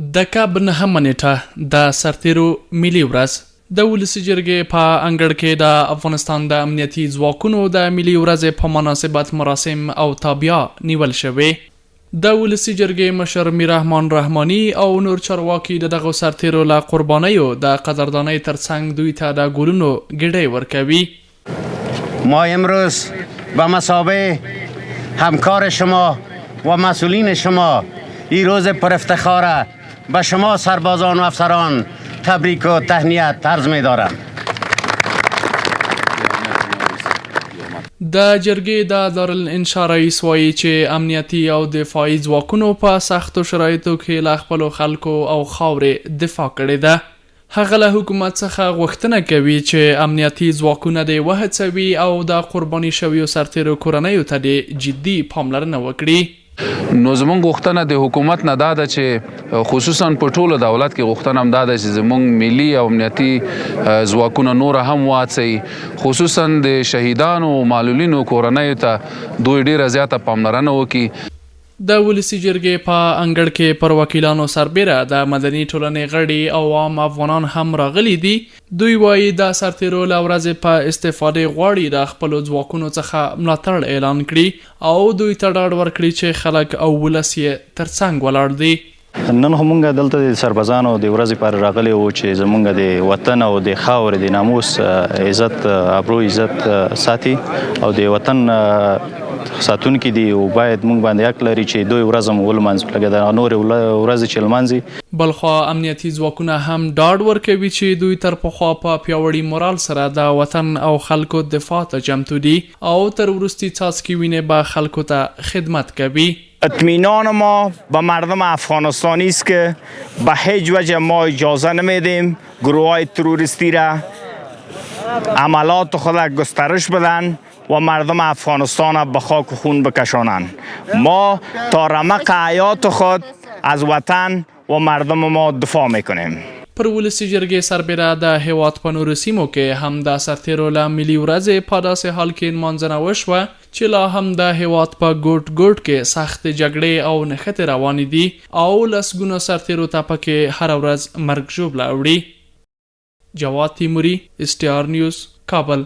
د کاب 9 نیټه د سرتیرو ملي ورځ د ولسي جرګې په انګړ کې د افغانستان د امنیتي ځواکونو د ملي ورځې په مناسبت مراسم او تابیا نیول شوی. د ولسي جرګې مشر میررحمان رحماني او نور چارواکي دغه سرتیرو له قربانیو د قدردانۍ ترڅنګ دوی ته د ګلونو ګډۍ ورکوي. ما امروز به مثابه همکار شما و مسئولین شما این روز پر افتخاره به شما سربازان و افسران تبریک و تهنیت عرض می دارم. د جرګې د دارالانشا رئیس وایي چې امنیتي او دفاعي ځواکونو په سختو شرایطو کې له خپلو خلکو او خاورې دفاع کړې ده. هغه له حکومت څخه غوښتنه کوي چې امنیتي ځواکونه دې وهڅوي او د قرباني شویو سرتیرو کورنیو ته دې جدي پاملرنه وکړي. نو زمونږ غوښتنه د حکومت نه دا ده چې خصوصا په ټولو دولت کې غوښتنه هم دا ده چې زمونږ ملي او امنیتي ځواکونه نور هم وهڅوي، خصوصا د شهیدانو او معلولینو کورنیو ته دوی ډیره زیاته پاملرنه وکړي. د ولسي جرګې په انګړ کې پر وکیلانو سربیره د مدني ټولنې غړي او عام افغانان هم راغلي دي. دوی وایي د سرتیرو له ورځې په استفادې غواړي د خپلو ځواکونو څخه ملاتړ اعلان کړي او دوی ته ډاډ ورکړي چې خلک او ولس یې ترڅنګ ولاړ دي. نن همونږ دلته د سربازانو د ورځې پر راغلي وو چې زمونږ د وطن او د خاورې د ناموس عزت ابرو عزت ساتي او د وطن ساتونکي دي او باید مونږ باندې حق لري چې دوی ورځ هم ولمانځو لکه د نور ورځې چې لمانځي. بلخوا امنیتي ځواکونه هم ډاډ ورکوي چې دوی تر پخوا په پیاوړي مورال سره د وطن او خلکو دفاع ته چمتو دي او تر وروستي څاڅکي وینې به خلکو ته خدمت کوي. اطمینان ما به مردم افغانستانی است که به هیچ وجه ما اجازه نمیدیم گروه های تروریستی را عملات خود گسترش بدن و مردم افغانستان به خاک و خون بکشانند. ما تا رمق حیات خود از وطن و مردم ما دفاع میکنیم. پر ولسي جرګې سربیره د هیواد په نورو سیمو کې هم د سرتیرو له ملي ورځې په داسې حال کې نمانځنه وشوه چې لا هم د هیواد په ګوټ ګوټ کې سختې جګړې او نښتې روانې دي او لسګونو سرتیرو ته پکې هره ورځ مرګ ژوبله اوړي. جواد تیموري، STR نیوز، کابل.